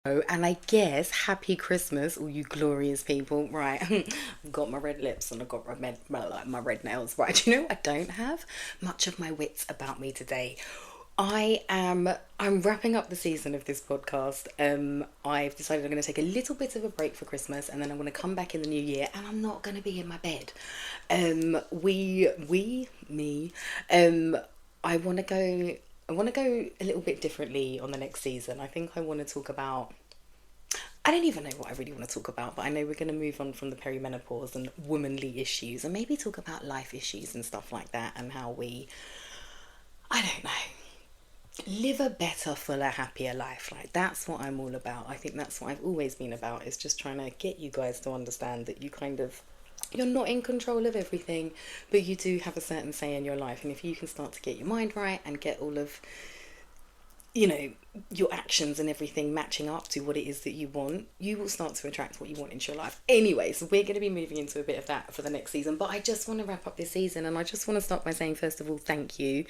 Oh, and I guess happy Christmas, all you glorious people. Right, I've got my red lips and I've got my red nails. Right, do you know, I don't have much of my wits about me today. I'm wrapping up the season of this podcast. I've decided I'm going to take a little bit of a break for Christmas, and then I'm going to come back in the new year, and I'm not going to be in my bed. Me. Um, I want to go. I want to go a little bit differently on the next season. I think I want to talk about. I don't even know what I really want to talk about, but I know we're going to move on from the perimenopause and womanly issues, and maybe talk about life issues and stuff like that, and how we, I don't know, live a better, fuller, happier life. Like, that's what I'm all about. I think that's what I've always been about, is just trying to get you guys to understand that you're not in control of everything, but you do have a certain say in your life. And if you can start to get your mind right and get all of, you know, your actions and everything matching up to what it is that you want, you will start to attract what you want into your life. Anyway, so we're going to be moving into a bit of that for the next season, but I just want to wrap up this season, and I just want to start by saying, first of all, thank you.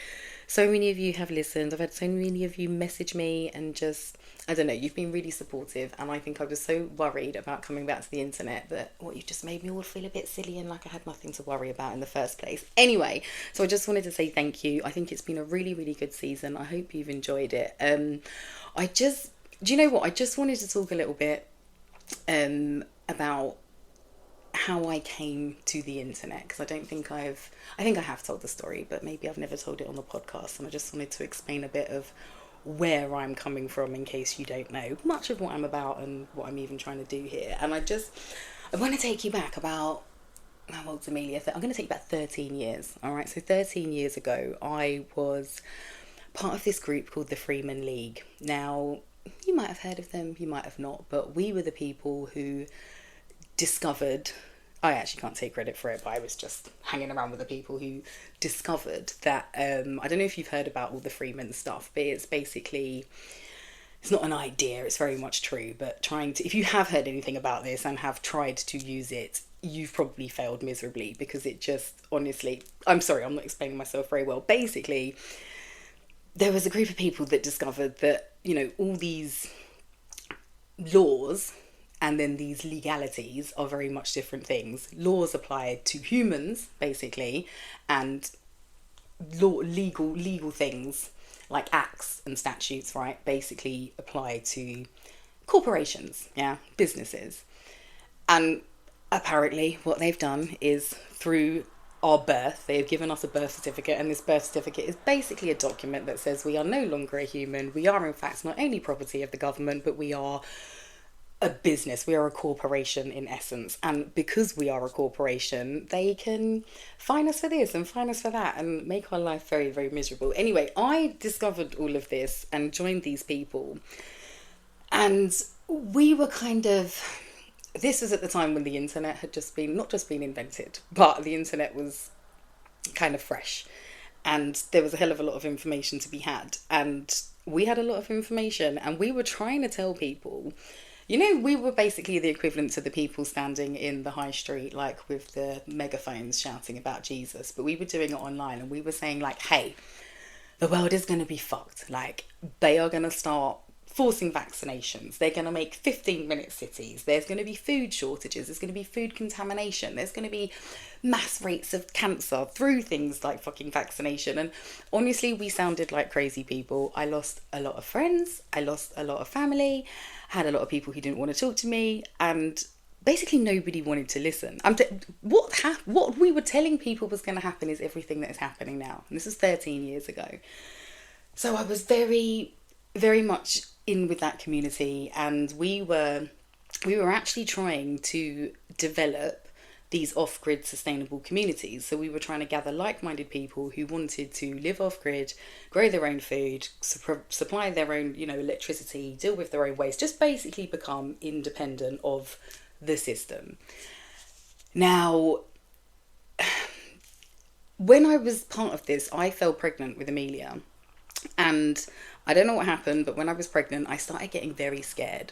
So many of you have listened. I've had so many of you message me and just, I don't know, you've been really supportive, and I think I was so worried about coming back to the internet that what you just made me all feel a bit silly and like I had nothing to worry about in the first place. Anyway, so I just wanted to say thank you. I think it's been a really, really good season. I hope you've enjoyed it. Do you know what? I just wanted to talk a little bit about how I came to the internet, because I think I have told the story, but maybe I've never told it on the podcast, and I just wanted to explain a bit of where I'm coming from in case you don't know much of what I'm about and what I'm even trying to do here. And I want to take you back about, how old's Amelia? I'm going to take you back 13 years. All right, so 13 years ago, I was part of this group called the Freeman League. Now, you might have heard of them, you might have not, but we were the people who discovered, I actually can't take credit for it, but I was just hanging around with the people who discovered that, I don't know if you've heard about all the Freeman stuff, but it's basically, it's not an idea, it's very much true, but if you have heard anything about this and have tried to use it, you've probably failed miserably, because it just, honestly, I'm sorry, I'm not explaining myself very well. Basically, there was a group of people that discovered that, you know, all these laws and then these legalities are very much different things. Laws apply to humans, basically, and legal things like acts and statutes, right, basically apply to corporations, yeah, businesses. And apparently what they've done is, through our birth, they have given us a birth certificate, and this birth certificate is basically a document that says we are no longer a human. We are in fact not only property of the government, but we are a business. We are a corporation in essence. And because we are a corporation, they can fine us for this and fine us for that and make our life very, very miserable. Anyway, I discovered all of this and joined these people, and we were kind of, this was at the time when the internet had just been, not just been invented, but the internet was kind of fresh, and there was a hell of a lot of information to be had, and we had a lot of information, and we were trying to tell people, you know, we were basically the equivalent to the people standing in the high street, like with the megaphones shouting about Jesus, but we were doing it online, and we were saying, like, hey, the world is going to be fucked. Like, they are going to start forcing vaccinations. They're going to make 15-minute cities. There's going to be food shortages. There's going to be food contamination. There's going to be mass rates of cancer through things like fucking vaccination. And honestly, we sounded like crazy people. I lost a lot of friends. I lost a lot of family. Had a lot of people who didn't want to talk to me. And basically nobody wanted to listen. What we were telling people was going to happen is everything that is happening now. And this was 13 years ago. So I was very, very much in with that community, and we were actually trying to develop these off-grid sustainable communities. So we were trying to gather like-minded people who wanted to live off-grid, grow their own food, supply their own, you know, electricity, deal with their own waste, just basically become independent of the system. Now, when I was part of this, I fell pregnant with Amelia, and I don't know what happened, but when I was pregnant, I started getting very scared.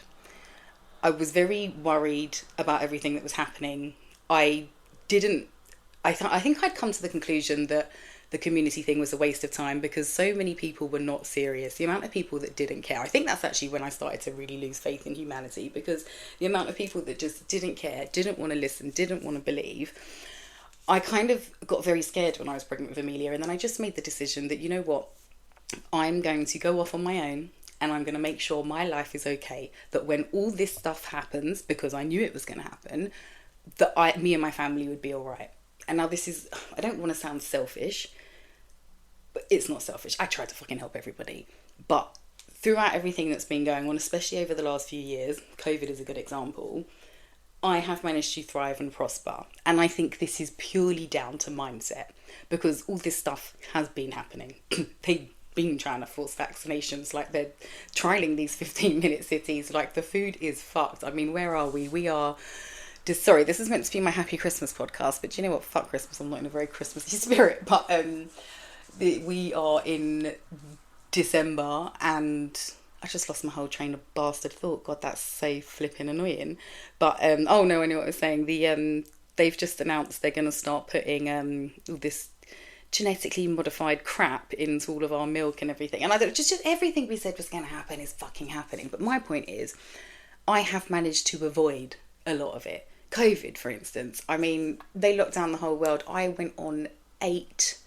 I was very worried about everything that was happening. I think I'd come to the conclusion that the community thing was a waste of time because so many people were not serious. The amount of people that didn't care. I think that's actually when I started to really lose faith in humanity, because the amount of people that just didn't care, didn't want to listen, didn't want to believe. I kind of got very scared when I was pregnant with Amelia, and then I just made the decision that, you know what, I'm going to go off on my own and I'm going to make sure my life is okay. That when all this stuff happens, because I knew it was going to happen, that me and my family would be all right. And now this is, I don't want to sound selfish, but it's not selfish. I try to fucking help everybody. But throughout everything that's been going on, especially over the last few years, COVID is a good example, I have managed to thrive and prosper. And I think this is purely down to mindset, because all this stuff has been happening. They've been trying to force vaccinations, like they're trialing these 15-minute cities, like the food is fucked. I mean, where are we? We are just, sorry, this is meant to be my happy Christmas podcast, but do you know what? Fuck Christmas. I'm not in a very Christmassy spirit, but we are in December and I just lost my whole train of bastard thought. God, that's so flipping annoying. But oh no, I know what I was saying. They've just announced they're going to start putting all this genetically modified crap into all of our milk and everything. And I thought just everything we said was going to happen is fucking happening. But my point is, I have managed to avoid a lot of it. COVID, for instance. I mean, they locked down the whole world. I went on 8.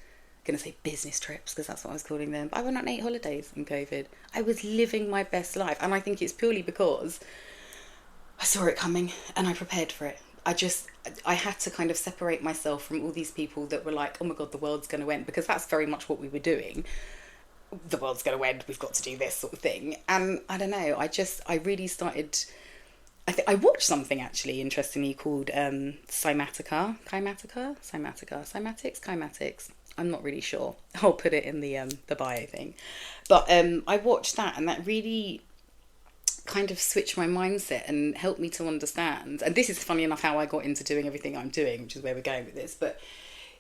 Going to say business trips because that's what I was calling them. But I went on 8 holidays in COVID. I was living my best life, and I think it's purely because I saw it coming and I prepared for it. I had to kind of separate myself from all these people that were like, oh my God, the world's going to end, because that's very much what we were doing. The world's going to end, we've got to do this sort of thing. And I don't know, I really started, I watched something actually interestingly called Cymatics. I'm not really sure. I'll put it in the bio thing. But I watched that, and that really kind of switched my mindset and helped me to understand. And this is funny enough how I got into doing everything I'm doing, which is where we're going with this. But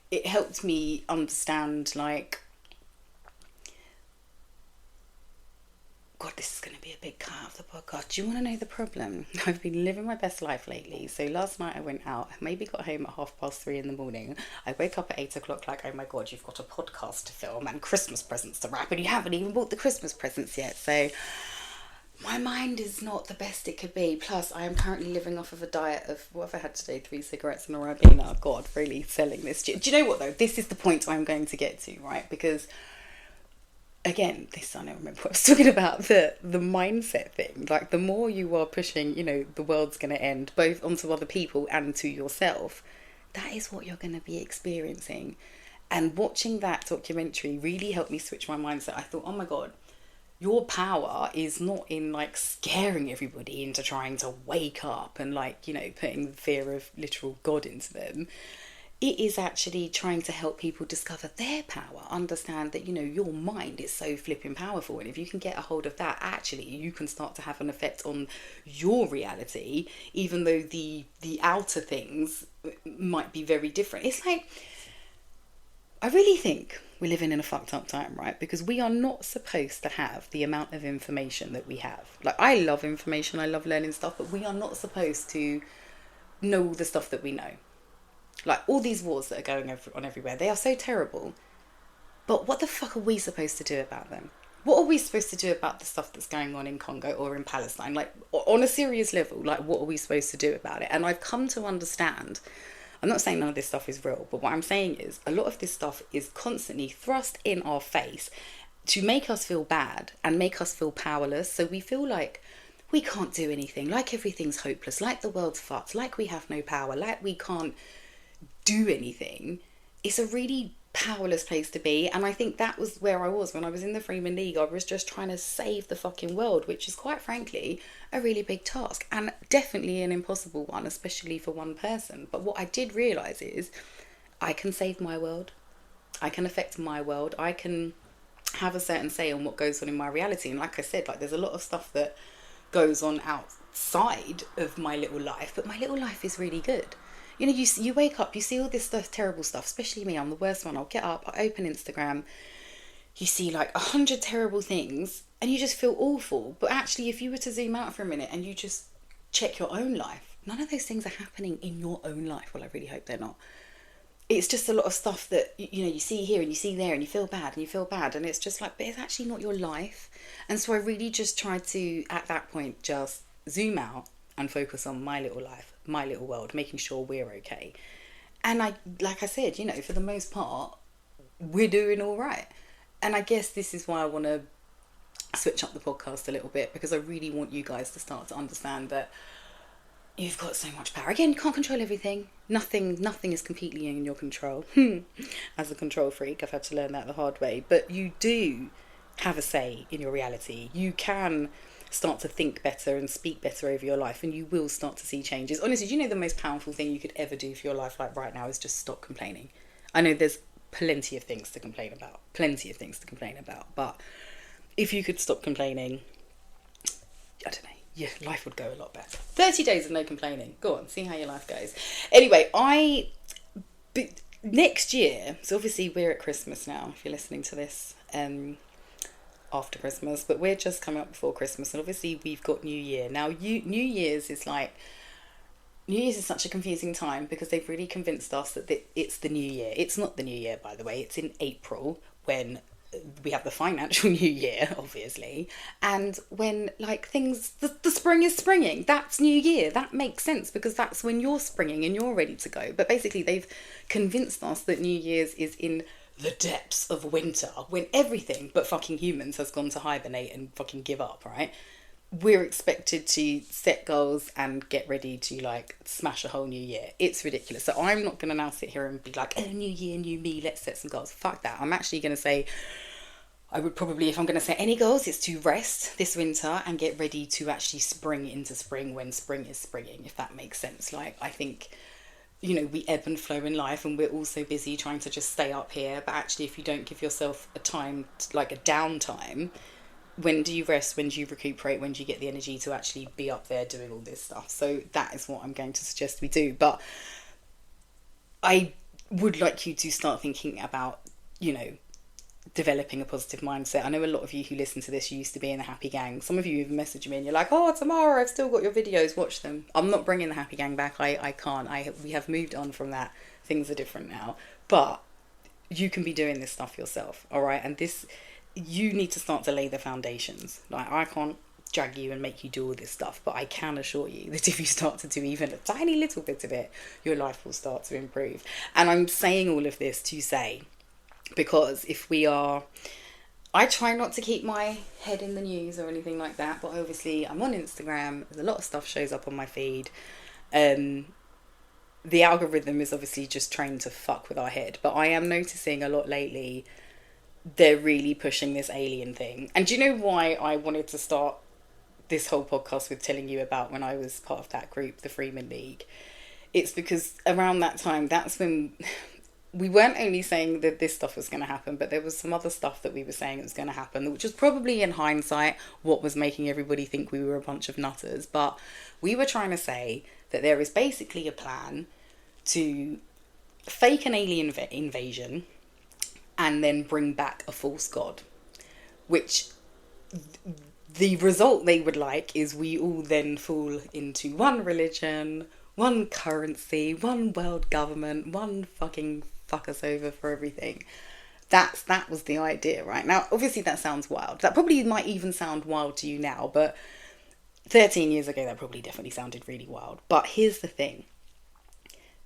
it helped me understand, like, God, this is going to be a big cut of the podcast. Do you want to know the problem? I've been living my best life lately. So last night I went out, I maybe got home at 3:30 in the morning. I wake up at 8 o'clock like, oh my God, you've got a podcast to film and Christmas presents to wrap, and you haven't even bought the Christmas presents yet. So my mind is not the best it could be. Plus, I am currently living off of a diet of, what have I had today? 3 cigarettes and a Ribena. God, really selling this. Do you know what though? This is the point I'm going to get to, right? Because again, I don't remember what I was talking about, the mindset thing. Like, the more you are pushing, you know, the world's going to end, both onto other people and to yourself, that is what you're going to be experiencing. And watching that documentary really helped me switch my mindset. I thought, oh my God, your power is not in like scaring everybody into trying to wake up and like, you know, putting the fear of literal God into them. It is actually trying to help people discover their power, understand that, you know, your mind is so flipping powerful. And if you can get a hold of that, actually, you can start to have an effect on your reality, even though the outer things might be very different. It's like, I really think we're living in a fucked up time, right? Because we are not supposed to have the amount of information that we have. Like, I love information, I love learning stuff, but we are not supposed to know all the stuff that we know. Like, all these wars that are going on everywhere, they are so terrible. But what the fuck are we supposed to do about them? What are we supposed to do about the stuff that's going on in Congo or in Palestine? Like, on a serious level, like, what are we supposed to do about it? And I've come to understand, I'm not saying none of this stuff is real, but what I'm saying is a lot of this stuff is constantly thrust in our face to make us feel bad and make us feel powerless. So we feel like we can't do anything, like everything's hopeless, like the world's fucked, like we have no power, like we can't do anything. It's a really powerless place to be, and I think that was where I was when I was in the Freeman League. I was just trying to save the fucking world, which is quite frankly a really big task and definitely an impossible one, especially for one person. But what I did realise is I can save my world, I can affect my world, I can have a certain say on what goes on in my reality. And like I said, like, there's a lot of stuff that goes on outside of my little life, but my little life is really good. You know, you wake up, you see all this stuff, terrible stuff, especially me, I'm the worst one. I'll get up, I open Instagram, you see like 100 terrible things and you just feel awful. But actually, if you were to zoom out for a minute and you just check your own life, none of those things are happening in your own life. Well, I really hope they're not. it's just a lot of stuff that you see here and you see there and you feel bad and you feel bad, and it's just like, but it's actually not your life. And so I really just tried to, at that point, just zoom out and focus on my little life, my little world, making sure we're okay. And like I said, for the most part, we're doing all right. And I guess this is why I want to switch up the podcast a little bit, because I really want you guys to start to understand that you've got so much power. Again, you can't control everything. Nothing is completely in your control. As a control freak, I've had to learn that the hard way. But you do have a say in your reality. You can start to think better and speak better over your life, and you will start to see changes. Honestly, do you know the most powerful thing you could ever do for your life, like right now, is just stop complaining. I know there's plenty of things to complain about, but if you could stop complaining, I don't know, yeah, life would go a lot better. 30 days of no complaining. Go on, see how your life goes. Anyway, next year, so obviously we're at Christmas now, if you're listening to this after Christmas, but we're just coming up before Christmas, and obviously we've got New Year. Now, New Year's is such a confusing time, because they've really convinced us that it's the New Year. It's not the New Year, by the way. It's in April, when we have the financial New Year, obviously, and when the spring is springing. That's New Year. That makes sense, because that's when you're springing and you're ready to go. But basically they've convinced us that New Year's is in the depths of winter, when everything but fucking humans has gone to hibernate and fucking give up, right? We're expected to set goals and get ready to smash a whole new year. It's ridiculous. So I'm not going to now sit here and be like, oh, new year, new me, let's set some goals. Fuck that. I'm actually going to say, I would probably, if I'm going to set any goals, it's to rest this winter and get ready to actually spring into spring when spring is springing, if that makes sense. I think, we ebb and flow in life, and we're all so busy trying to just stay up here. But actually, if you don't give yourself a time, a downtime, when do you rest? When do you recuperate? When do you get the energy to actually be up there doing all this stuff? So that is what I'm going to suggest we do. But I would like you to start thinking about, developing a positive mindset. I know a lot of you who listen to this, you used to be in the happy gang. Some of you even message me and you're like, oh, Tamara, I've still got your videos, watch them. I'm not bringing the happy gang back. I can't. We have moved on from that. Things are different now. But you can be doing this stuff yourself, all right? And you need to start to lay the foundations. I can't drag you and make you do all this stuff, but I can assure you that if you start to do even a tiny little bit of it, your life will start to improve. And I'm saying all of this to say, because I try not to keep my head in the news or anything like that, but obviously I'm on Instagram, there's a lot of stuff shows up on my feed. The algorithm is obviously just trained to fuck with our head, but I am noticing a lot lately they're really pushing this alien thing. And do you know why I wanted to start this whole podcast with telling you about when I was part of that group, the Freeman League? It's because around that time, that's when we weren't only saying that this stuff was going to happen, but there was some other stuff that we were saying was going to happen, which was probably in hindsight what was making everybody think we were a bunch of nutters. But we were trying to say that there is basically a plan to fake an alien invasion and then bring back a false god, which the result they would like is we all then fall into one religion, one currency, one world government, one fucking fuck us over for everything. That was the idea, right? Now, obviously that sounds wild. That probably might even sound wild to you now, but 13 years ago that probably definitely sounded really wild. But here's the thing.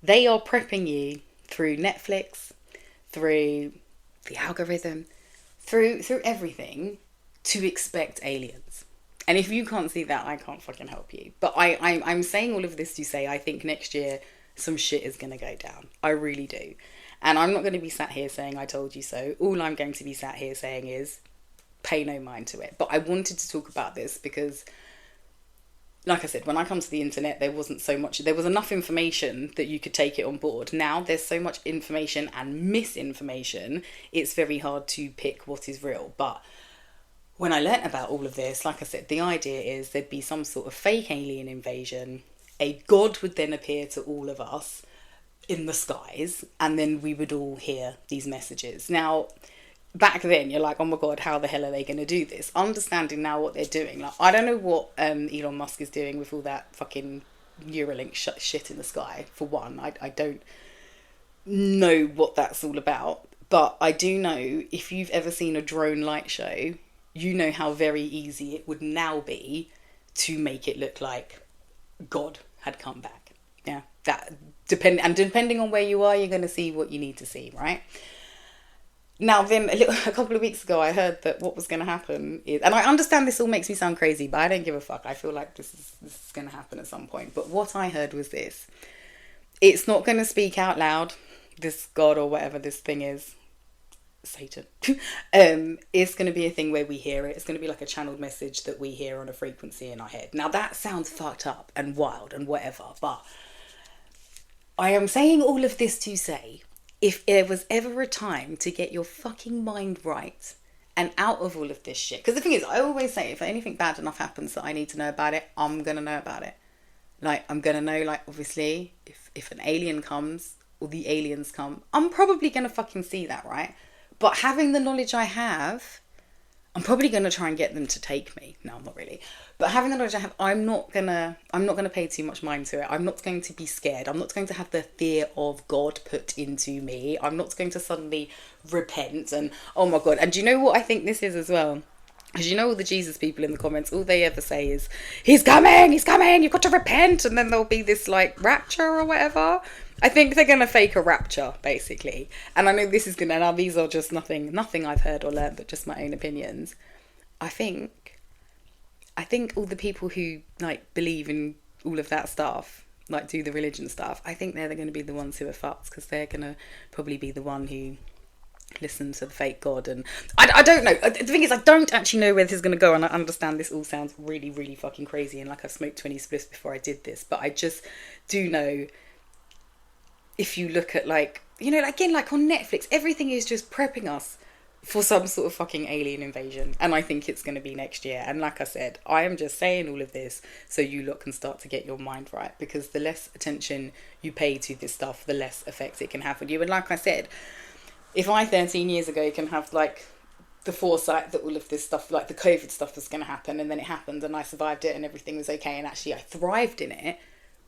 They are prepping you through Netflix, through the algorithm, through everything, to expect aliens. And if you can't see that, I can't fucking help you. But I'm saying all of this to say I think next year some shit is going to go down. I really do. And I'm not going to be sat here saying I told you so. All I'm going to be sat here saying is pay no mind to it. But I wanted to talk about this because, like I said, when I come to the internet, there was enough information that you could take it on board. Now there's so much information and misinformation, it's very hard to pick what is real. But when I learnt about all of this, like I said, the idea is there'd be some sort of fake alien invasion. A god would then appear to all of us in the skies, and then we would all hear these messages. Now, back then, you're like, oh my God, how the hell are they going to do this? Understanding now what they're doing. I don't know what Elon Musk is doing with all that fucking Neuralink shit in the sky, for one. I don't know what that's all about, but I do know if you've ever seen a drone light show, you know how very easy it would now be to make it look like God had come back. Yeah, that depending on where you are, you're going to see what you need to see, right? Now, then, a couple of weeks ago, I heard that what was going to happen is, and I understand this all makes me sound crazy, but I don't give a fuck. I feel like this is going to happen at some point. But what I heard was this: it's not going to speak out loud. This God or whatever this thing is, Satan, it's going to be a thing where we hear it. It's going to be like a channeled message that we hear on a frequency in our head. Now, that sounds fucked up and wild and whatever, but I am saying all of this to say, if there was ever a time to get your fucking mind right and out of all of this shit, because the thing is, I always say, if anything bad enough happens that I need to know about it, I'm going to know about it. Like, I'm going to know, like, obviously, if an alien comes or the aliens come, I'm probably going to fucking see that, right? But having the knowledge I have, I'm probably going to try and get them to take me. No, I'm not really. But having the knowledge I have, I'm not gonna pay too much mind to it. I'm not going to be scared. I'm not going to have the fear of God put into me. I'm not going to suddenly repent and, oh my God. And do you know what I think this is as well? Because you know all the Jesus people in the comments, all they ever say is, he's coming, you've got to repent. And then there'll be this like rapture or whatever. I think they're going to fake a rapture, basically. And I know this is going to, now these are just nothing I've heard or learned, but just my own opinions. I think all the people who like believe in all of that stuff, like do the religion stuff, I think they're going to be the ones who are fucked, because they're going to probably be the one who listen to the fake God. And I don't know. The thing is, I don't actually know where this is going to go, and I understand this all sounds really, really fucking crazy, and like I've smoked 20 spliffs before I did this, but I just do know, if you look at like, you know, again, like on Netflix, everything is just prepping us for some sort of fucking alien invasion, and I think it's going to be next year. And like I said, I am just saying all of this so you lot can start to get your mind right, because the less attention you pay to this stuff, the less effect it can have on you. And like I said, if I 13 years ago can have like the foresight that all of this stuff, like the COVID stuff was going to happen, and then it happened and I survived it and everything was okay, and actually I thrived in it,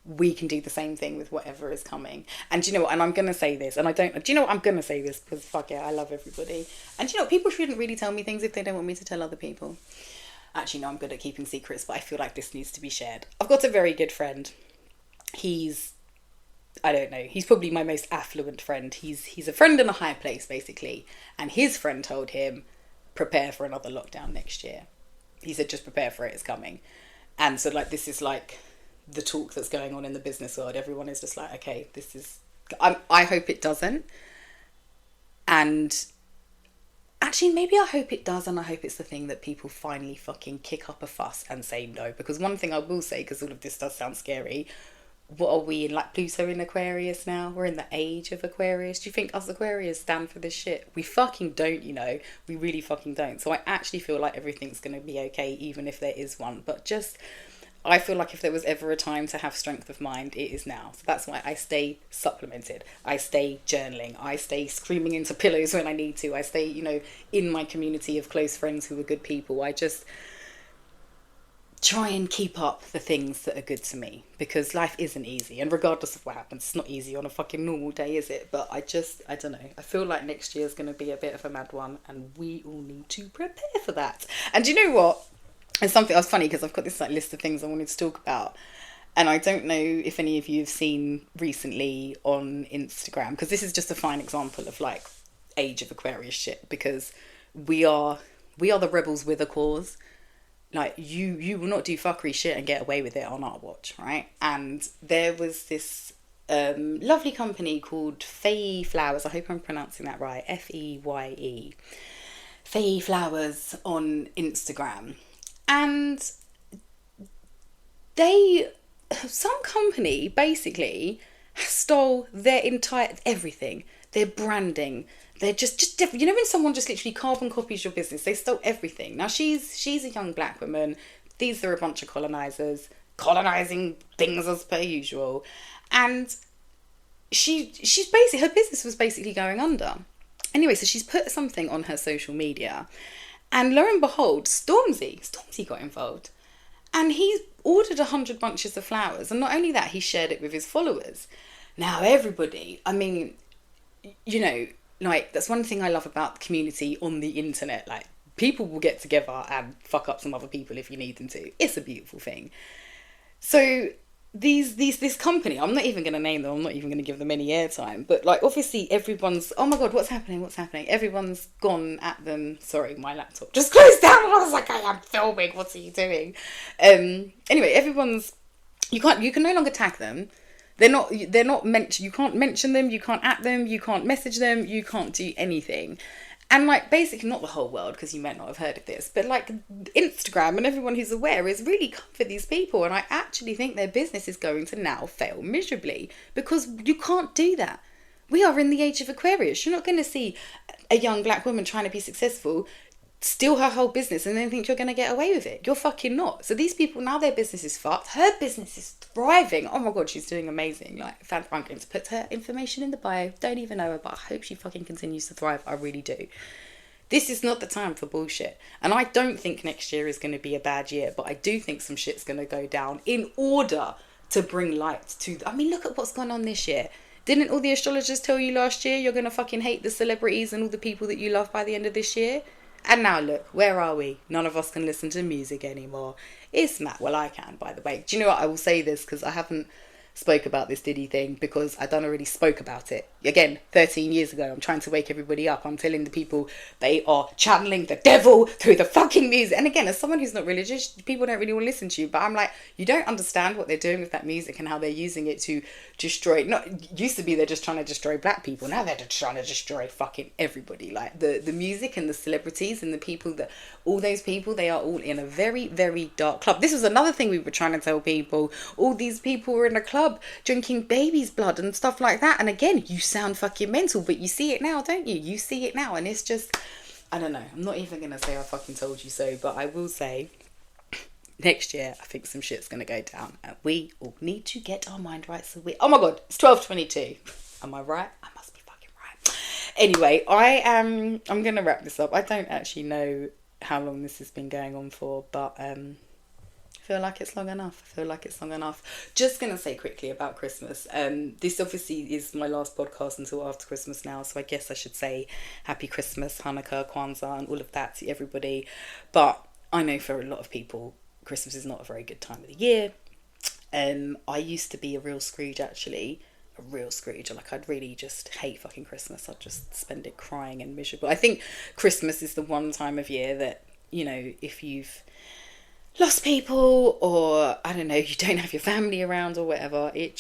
we can do the same thing with whatever is coming. And do you know what? And I'm going to say this, and do you know what? I'm going to say this because fuck it, I love everybody. And do you know what? People shouldn't really tell me things if they don't want me to tell other people. Actually, no, I'm good at keeping secrets, but I feel like this needs to be shared. I've got a very good friend. I don't know, he's probably my most affluent friend. He's a friend in a high place, basically. And his friend told him, prepare for another lockdown next year. He said, just prepare for it, it's coming. And so like, this is like the talk that's going on in the business world. Everyone is just like, okay, this is, I hope it doesn't. And actually, maybe I hope it does, and I hope it's the thing that people finally fucking kick up a fuss and say no. Because one thing I will say, because all of this does sound scary, what are we in, like Pluto in Aquarius now? We're in the age of Aquarius. Do you think us Aquarius stand for this shit? We fucking don't, you know. We really fucking don't. So I actually feel like everything's going to be okay, even if there is one. But just, I feel like if there was ever a time to have strength of mind, it is now. So that's why I stay supplemented. I stay journaling. I stay screaming into pillows when I need to. I stay, you know, in my community of close friends who are good people. I just try and keep up the things that are good to me, because life isn't easy, and regardless of what happens, it's not easy on a fucking normal day, is it? But I don't know, I feel like next year is going to be a bit of a mad one, and we all need to prepare for that. And do you know what, it's something else funny, because I've got this like list of things I wanted to talk about, and I don't know if any of you have seen recently on Instagram, because this is just a fine example of like age of Aquarius shit, because we are the rebels with a cause. Like, you will not do fuckery shit and get away with it on our watch, right? And there was this lovely company called Faye Flowers. I hope I'm pronouncing that right. Feye. Faye Flowers on Instagram. And some company basically stole their entire everything, their branding. They're just different. You know, when someone just literally carbon copies your business, they stole everything. Now she's a young black woman. These are a bunch of colonizers colonizing things as per usual, and she's basically, her business was basically going under. Anyway, so she's put something on her social media, and lo and behold, Stormzy got involved, and he ordered 100 bunches of flowers, and not only that, he shared it with his followers. Now everybody, I mean, you know, like, that's one thing I love about the community on the internet. Like, people will get together and fuck up some other people if you need them to. It's a beautiful thing. So this company, I'm not even going to name them, I'm not even going to give them any airtime, but like, obviously everyone's, oh my god, what's happening, everyone's gone at them. Sorry, my laptop just closed down and I was like, I am filming, what are you doing? Anyway, everyone's, you can no longer tag them. They're not meant, you can't mention them, you can't at them, you can't message them, you can't do anything. And like, basically, not the whole world, because you might not have heard of this, but like, Instagram and everyone who's aware is really come for these people. And I actually think their business is going to now fail miserably, because you can't do that. We are in the age of Aquarius. You're not going to see a young black woman trying to be successful steal her whole business and then think you're going to get away with it. You're fucking not. So these people, now their business is fucked. Her business is thriving. Oh my god, she's doing amazing. Like, I'm going to put her information in the bio. Don't even know her, but I hope she fucking continues to thrive. I really do. This is not the time for bullshit. And I don't think next year is going to be a bad year, but I do think some shit's going to go down in order to bring light to... I mean, look at what's gone on this year. Didn't all the astrologers tell you last year you're going to fucking hate the celebrities and all the people that you love by the end of this year? And now look, where are we? None of us can listen to music anymore. It's mad. Well, I can, by the way. Do you know what? I will say this because I haven't spoke about this Diddy thing, because I done already spoke about it. Again, 13 years ago, I'm trying to wake everybody up. I'm telling the people they are channeling the devil through the fucking music. And again, as someone who's not religious, people don't really want to listen to you. But I'm like, you don't understand what they're doing with that music and how they're using it to destroy... Not used to be they're just trying to destroy black people. Now they're just trying to destroy fucking everybody. Like, the music and the celebrities and the people that... All those people, they are all in a very, very dark club. This was another thing we were trying to tell people. All these people were in a club drinking baby's blood and stuff like that. And again, you sound fucking mental, but you see it now, don't you? You see it now, and it's just... I don't know. I'm not even going to say I fucking told you so, but I will say... Next year, I think some shit's going to go down. And we all need to get our mind right. So oh my god, it's 12:22. Am I right? I must be fucking right. Anyway, I'm going to wrap this up. I don't actually know how long this has been going on for, but I feel like it's long enough. Just going to say quickly about Christmas. This obviously is my last podcast until after Christmas now, so I guess I should say Happy Christmas, Hanukkah, Kwanzaa, and all of that to everybody. But I know for a lot of people, Christmas is not a very good time of the year. I used to be a real Scrooge, actually. A real Scrooge. Like, I'd really just hate fucking Christmas. I'd just spend it crying and miserable. I think Christmas is the one time of year that, you know, if you've lost people, or I don't know, you don't have your family around or whatever, it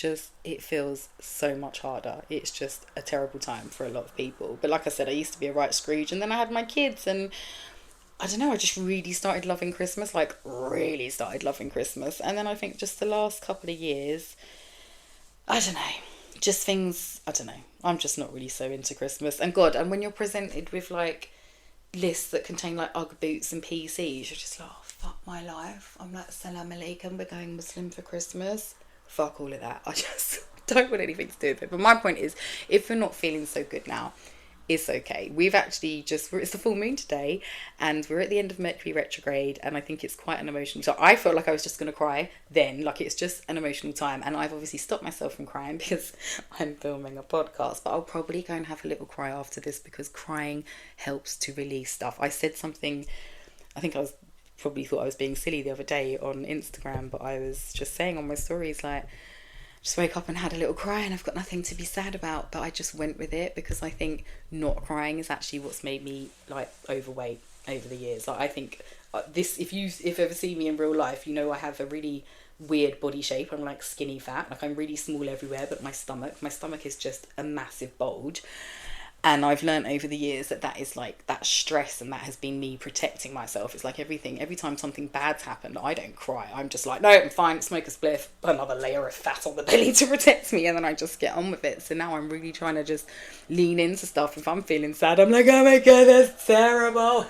feels so much harder. It's just a terrible time for a lot of people. But like I said, I used to be a right Scrooge, and then I had my kids, and I don't know, I just really started loving Christmas, and then I think just the last couple of years, I don't know, just things, I don't know, I'm just not really so into Christmas. And God, and when you're presented with like lists that contain like Ugg boots and PCs, you're just like, oh, fuck my life. I'm like, salam alaikum, we're going Muslim for Christmas. Fuck all of that. I just don't want anything to do with it. But my point is, if you're not feeling so good now, it's okay. We've actually it's the full moon today, and we're at the end of Mercury retrograde, and I think it's quite an emotional... So I felt like I was just going to cry then, like it's just an emotional time, and I've obviously stopped myself from crying because I'm filming a podcast, but I'll probably go and have a little cry after this, because crying helps to release stuff. I said something, I think probably thought I was being silly the other day on Instagram, but I was just saying on my stories, like, just woke up and had a little cry, and I've got nothing to be sad about, but I just went with it, because I think not crying is actually what's made me like overweight over the years. Like, I think if you ever see me in real life, you know I have a really weird body shape. I'm like skinny fat, like I'm really small everywhere, but my stomach is just a massive bulge. And I've learned over the years that is like that stress, and that has been me protecting myself. It's like every time something bad's happened, I don't cry. I'm just like, no, I'm fine, smoke a spliff, put another layer of fat on the belly to protect me, and then I just get on with it. So now I'm really trying to just lean into stuff. If I'm feeling sad, I'm like, oh my god, that's terrible.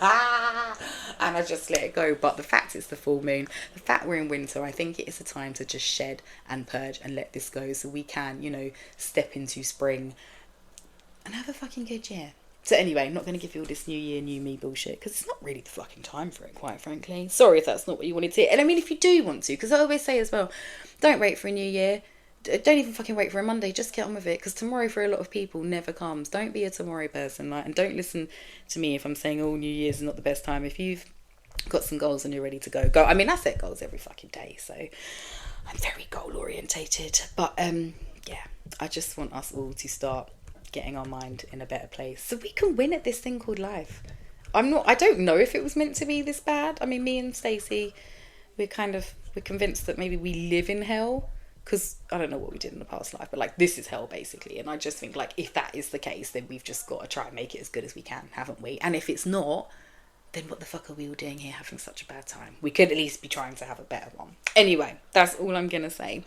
And I just let it go. But the fact it's the full moon, the fact we're in winter, I think it is a time to just shed and purge and let this go, so we can, you know, step into spring and have a fucking good year. So anyway, I'm not going to give you all this new year, new me bullshit, because it's not really the fucking time for it, quite frankly. Sorry if that's not what you wanted to hear. And I mean, if you do want to, because I always say as well, don't wait for a new year. Don't even fucking wait for a Monday. Just get on with it, because tomorrow for a lot of people never comes. Don't be a tomorrow person, like, and don't listen to me if I'm saying, oh, New Year's is not the best time. If you've got some goals and you're ready to go. I mean, I set goals every fucking day, so I'm very goal orientated. But yeah, I just want us all to start getting our mind in a better place so we can win at this thing called life. I don't know if it was meant to be this bad. I mean, me and Stacey, we're convinced that maybe we live in hell, because I don't know what we did in the past life, but like, this is hell basically. And I just think, like, if that is the case, then we've just got to try and make it as good as we can, haven't we? And if it's not, then what the fuck are we all doing here having such a bad time? We could at least be trying to have a better one. Anyway, that's all I'm gonna say.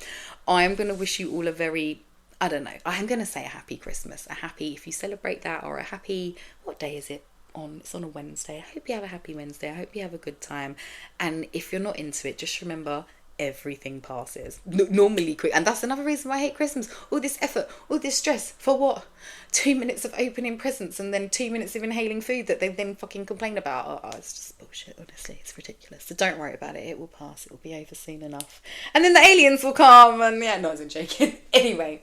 I'm gonna wish you all a very, I don't know, I'm gonna say a happy Christmas, a happy, if you celebrate that, or a happy, what day is it on? It's on a Wednesday. I hope you have a happy Wednesday. I hope you have a good time. And if you're not into it, just remember, everything passes normally quick. And that's another reason why I hate Christmas. All this effort, all this stress, for what? 2 minutes of opening presents and then 2 minutes of inhaling food that they then fucking complain about. Oh, it's just bullshit, honestly. It's ridiculous. So don't worry about it. It will pass. It will be over soon enough. And then the aliens will come, and yeah, no, I wasn't joking. Anyway,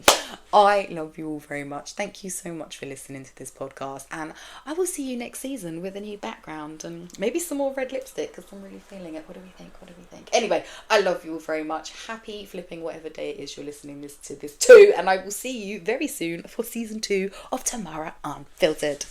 I love you all very much. Thank you so much for listening to this podcast, and I will see you next season with a new background and maybe some more red lipstick, because I'm really feeling it. What do we think? Anyway, I love you all very much. Happy flipping whatever day it is you're listening to this too, and I will see you very soon for season 2 of Tamara Unfiltered.